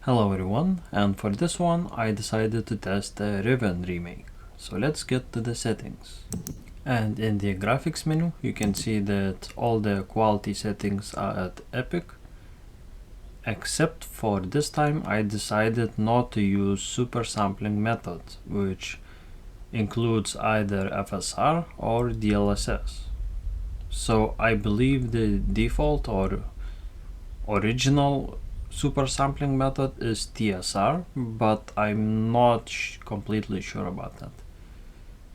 Hello everyone, and for this one I decided to test the Riven remake. So let's get to the settings. And in the graphics menu you can see that all the quality settings are at epic. Except for this time I decided not to use super sampling method, which includes either FSR or DLSS. So I believe the default or original super sampling method is TSR, but I'm not completely sure about that.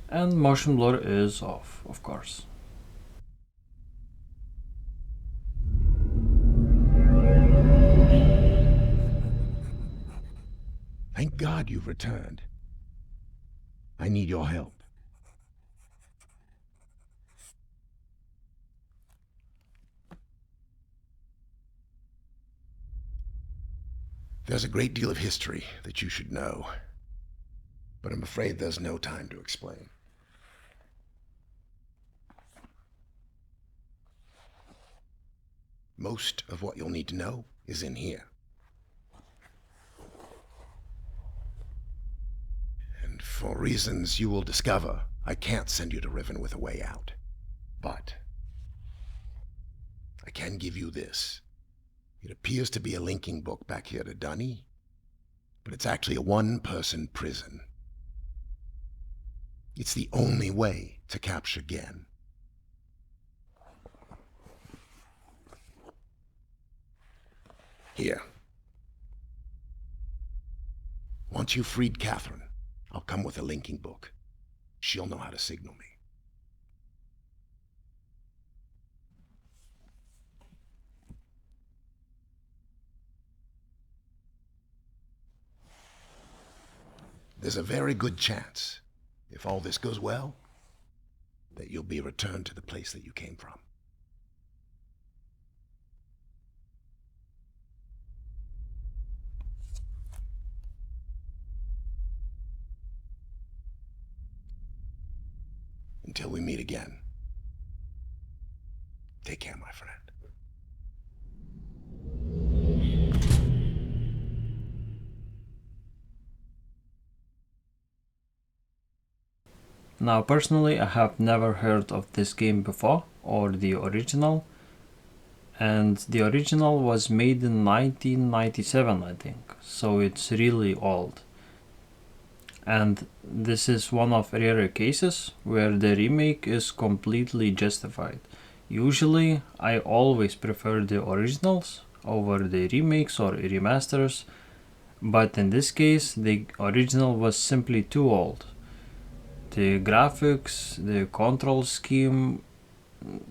And motion blur is off, of course. Thank God you've returned. I need your help. There's a great deal of history that you should know, but I'm afraid there's no time to explain. Most of what you'll need to know is in here. And for reasons you will discover, I can't send you to Riven with a way out. But I can give you this. It appears to be a linking book back here to Dunny, but it's actually a one-person prison. It's the only way to capture Gen. Here. Once you've freed Catherine, I'll come with a linking book. She'll know how to signal me. There's a very good chance, if all this goes well, that you'll be returned to the place that you came from. Until we meet again, take care, my friend. Now personally I have never heard of this game before, or the original. And the original was made in 1997 I think, so it's really old. And this is one of rare cases where the remake is completely justified. Usually I always prefer the originals over the remakes or remasters, but in this case the original was simply too old. The graphics, the control scheme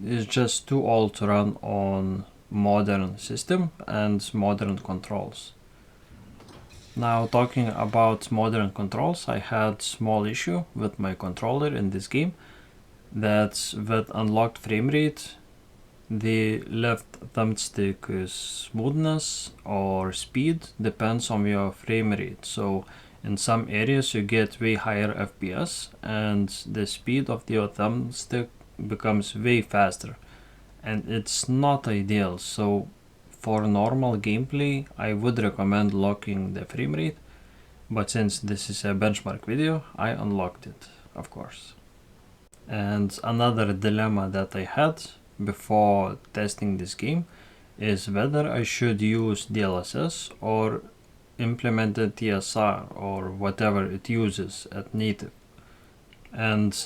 is just too old to run on modern system and modern controls. Now talking about modern controls, I had small issue with my controller in this game. That's with unlocked frame rate, the left thumbstick smoothness or speed depends on your frame rate. So in some areas you get way higher FPS and the speed of your thumbstick becomes way faster, and it's not ideal. So for normal gameplay I would recommend locking the frame rate, but since this is a benchmark video I unlocked it, of course. And another dilemma that I had before testing this game is whether I should use DLSS or implemented TSR or whatever it uses at native. And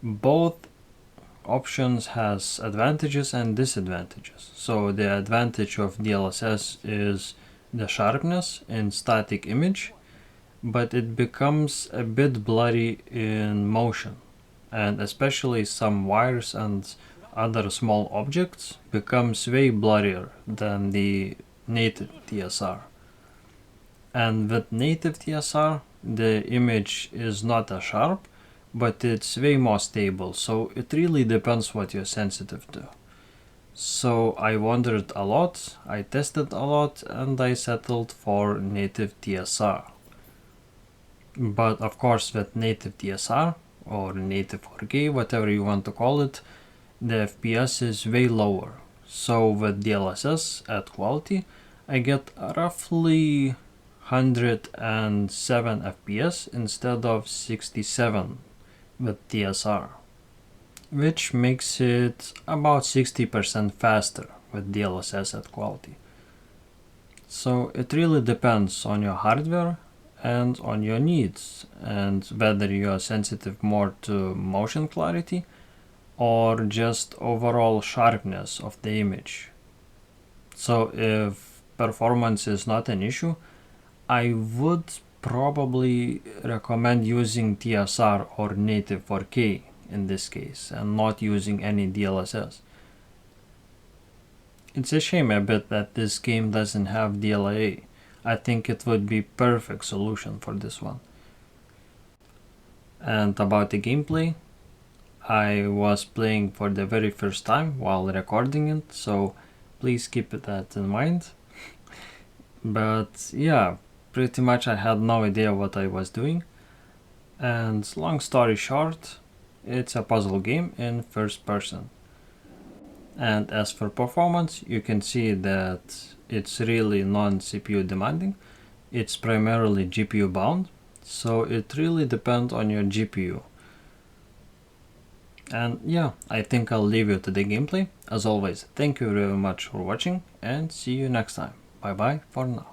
both options has advantages and disadvantages. So the advantage of DLSS is the sharpness in static image, but it becomes a bit blurry in motion, and especially some wires and other small objects becomes way blurrier than the native TSR. And with native TSR the image is not as sharp, but it's way more stable, so it really depends what you're sensitive to. So I wondered a lot, I tested a lot, and I settled for native TSR. But of course with native TSR or native 4K, whatever you want to call it, the FPS is way lower. So with DLSS at quality I get roughly 107 FPS instead of 67 with TSR, which makes it about 60% faster with DLSS at quality. So it really depends on your hardware and on your needs, and whether you are sensitive more to motion clarity or just overall sharpness of the image. So if performance is not an issue, I would probably recommend using TSR or native 4K in this case, and not using any DLSS. It's a shame a bit that this game doesn't have DLA. I think it would be perfect solution for this one. And about the gameplay, I was playing for the very first time while recording it, so please keep that in mind. But yeah, pretty much I had no idea what I was doing. And long story short, it's a puzzle game in first person. And as for performance, you can see that it's really non-CPU demanding. It's primarily GPU bound, so it really depends on your GPU. And yeah, I think I'll leave you to the gameplay. As always, thank you very much for watching, and see you next time. Bye bye for now.